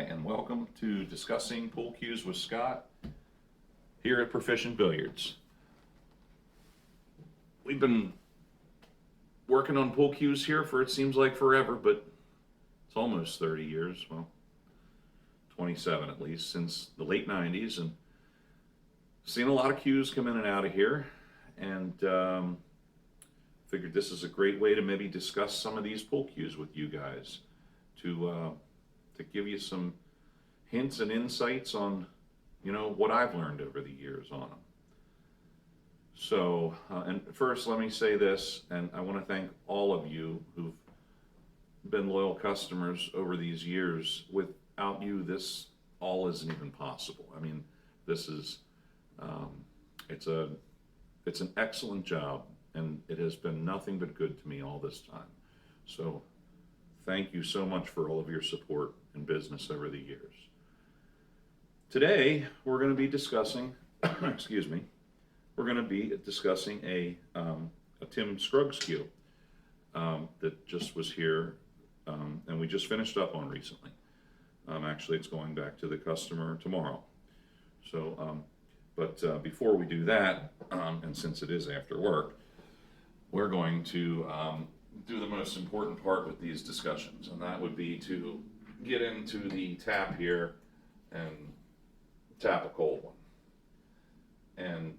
and welcome to Discussing Pool Cues with Scott here at Proficient Billiards. We've been working on pool cues here for, it seems like, forever, but it's almost 30 years, well, 27 at least, since the late 90s, and seen a lot of cues come in and out of here, and figured this is a great way to maybe discuss some of these pool cues with you guys, to give you some hints and insights on, what I've learned over the years on them. So, and first let me say this, and I want to thank all of you who've been loyal customers over these years. Without you, this all isn't even possible. I mean, this is, it's an excellent job, and it has been nothing but good to me all this time. So, thank you so much for all of your support and business over the years. Today, we're going to be discussing, we're going to be discussing a Tim Scruggs cue that just was here, and we just finished up on recently. Actually, it's going back to the customer tomorrow. So, but before we do that, and since it is after work, we're going to do the most important part with these discussions, and that would be to get into the tap here and tap a cold one. And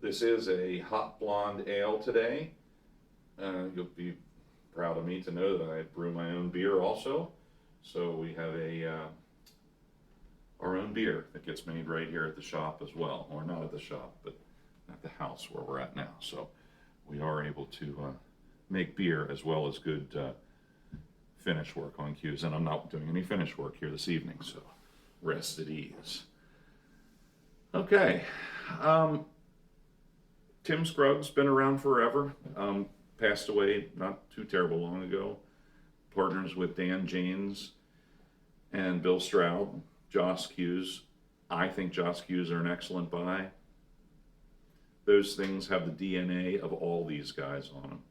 this is a hot blonde ale today. You'll be proud of me to know that I brew my own beer also. So we have our own beer that gets made right here at the shop as well, or not at the shop, but at the house where we're at now. So we are able to make beer as well as good finish work on cues, and I'm not doing any finish work here this evening, so rest at ease. Okay, Tim Scruggs, been around forever, passed away not too terrible long ago. Partners with Dan Janes and Bill Stroud. Joss Cues. I think Joss Cues are an excellent buy. Those things have the DNA of all these guys on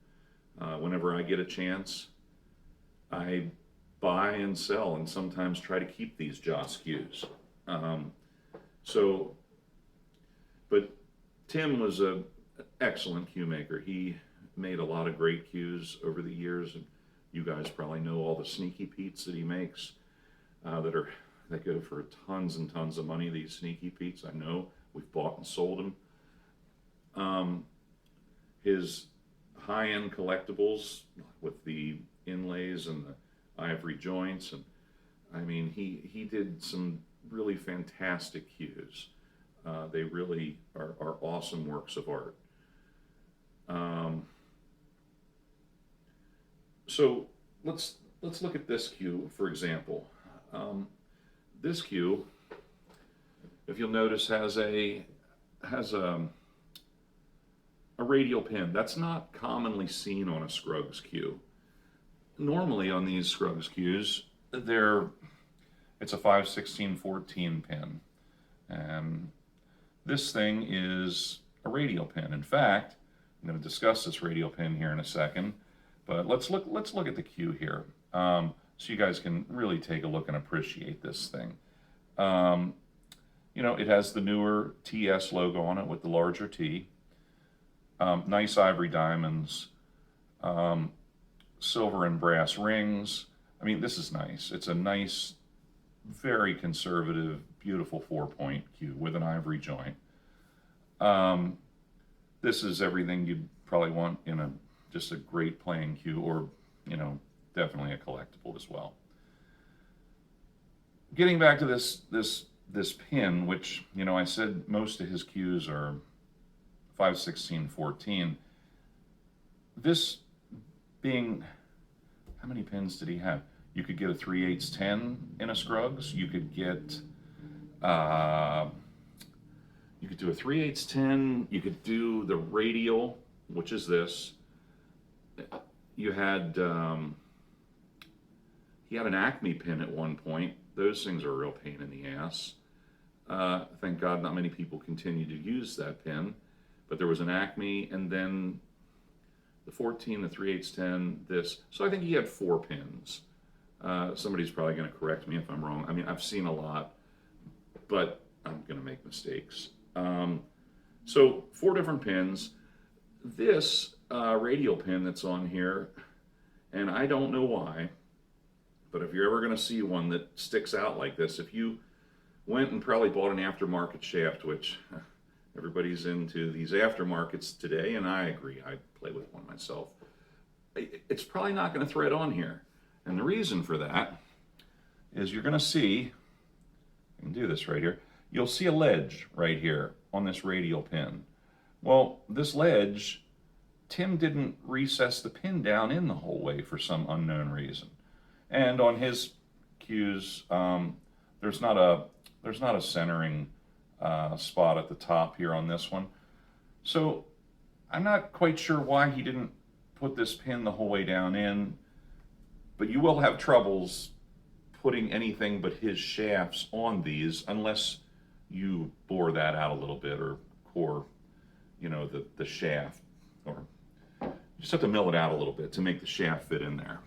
them. Whenever I get a chance, I buy and sell and sometimes try to keep these Joss Cues. But Tim was an excellent cue maker. He made a lot of great cues over the years, and you guys probably know all the Sneaky Petes that he makes that go for tons and tons of money. These Sneaky Petes, I know, we've bought and sold them. His high-end collectibles with the inlays and the ivory joints, and I mean, he did some really fantastic cues. They really are awesome works of art. So let's look at this cue, for example. This cue, if you'll notice, has a radial pin. That's not commonly seen on a Scruggs cue. Normally on these Scruggs cues, it's a 5/16/14 pin, and this thing is a radial pin. In fact, I'm going to discuss this radial pin here in a second, but let's look at the cue here, so you guys can really take a look and appreciate this thing. It has the newer TS logo on it with the larger T. Nice ivory diamonds, silver and brass rings. I mean, this is nice. It's a nice, very conservative, beautiful 4-point cue with an ivory joint. This is everything you'd probably want in just a great playing cue, or definitely a collectible as well. Getting back to this pin, which I said most of his cues are 5/16/14. This being, how many pins did he have? You could get a 3/8 in a Scruggs. You could get, you could do a 3/8. You could do the Radial, which is this. You had, he had an Acme pin at one point. Those things are a real pain in the ass. Thank God not many people continue to use that pin. But there was an Acme, and then the 14, the 3/8, this. So I think he had 4 pins. Somebody's probably going to correct me if I'm wrong. I mean, I've seen a lot, but I'm going to make mistakes. So 4 different pins. This radial pin that's on here, and I don't know why, but if you're ever going to see one that sticks out like this, if you went and probably bought an aftermarket shaft, which everybody's into these aftermarkets today, and I agree, I play with one myself, it's probably not going to thread on here. And the reason for that is you're going to see, I can do this right here, you'll see a ledge right here on this radial pin. Well, this ledge, Tim didn't recess the pin down in the whole way for some unknown reason. And on his cues, there's not a centering spot at the top here on this one. So I'm not quite sure why he didn't put this pin the whole way down in, but you will have troubles putting anything but his shafts on these unless you bore that out a little bit or core, the shaft, or you just have to mill it out a little bit to make the shaft fit in there.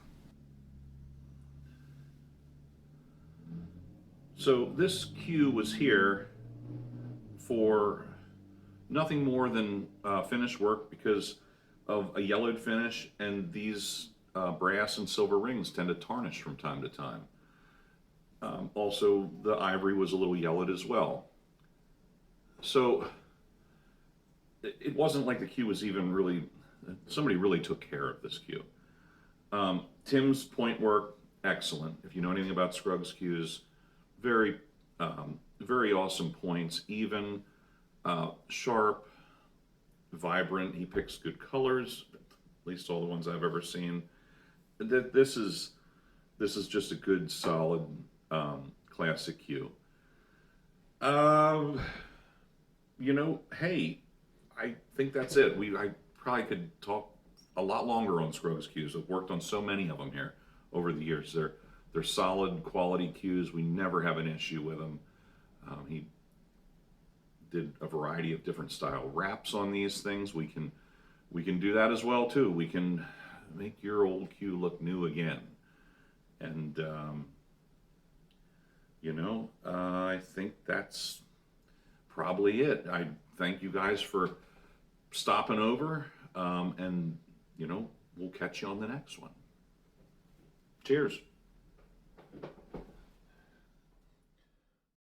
So this cue was here for nothing more than finish work because of a yellowed finish, and these brass and silver rings tend to tarnish from time to time. Also, the ivory was a little yellowed as well. So it wasn't like the cue was even really, somebody really took care of this cue. Tim's point work, excellent. If you know anything about Scruggs cues, very, very awesome points, even, sharp, vibrant. He picks good colors, at least all the ones I've ever seen. This is just a good, solid, classic cue. Hey, I think that's it. I probably could talk a lot longer on Scruggs cues. I've worked on so many of them here over the years. They're solid quality cues. We never have an issue with them. He did a variety of different style wraps on these things. We can do that as well too. We can make your old cue look new again. And I think that's probably it. I thank you guys for stopping over, and we'll catch you on the next one. Cheers.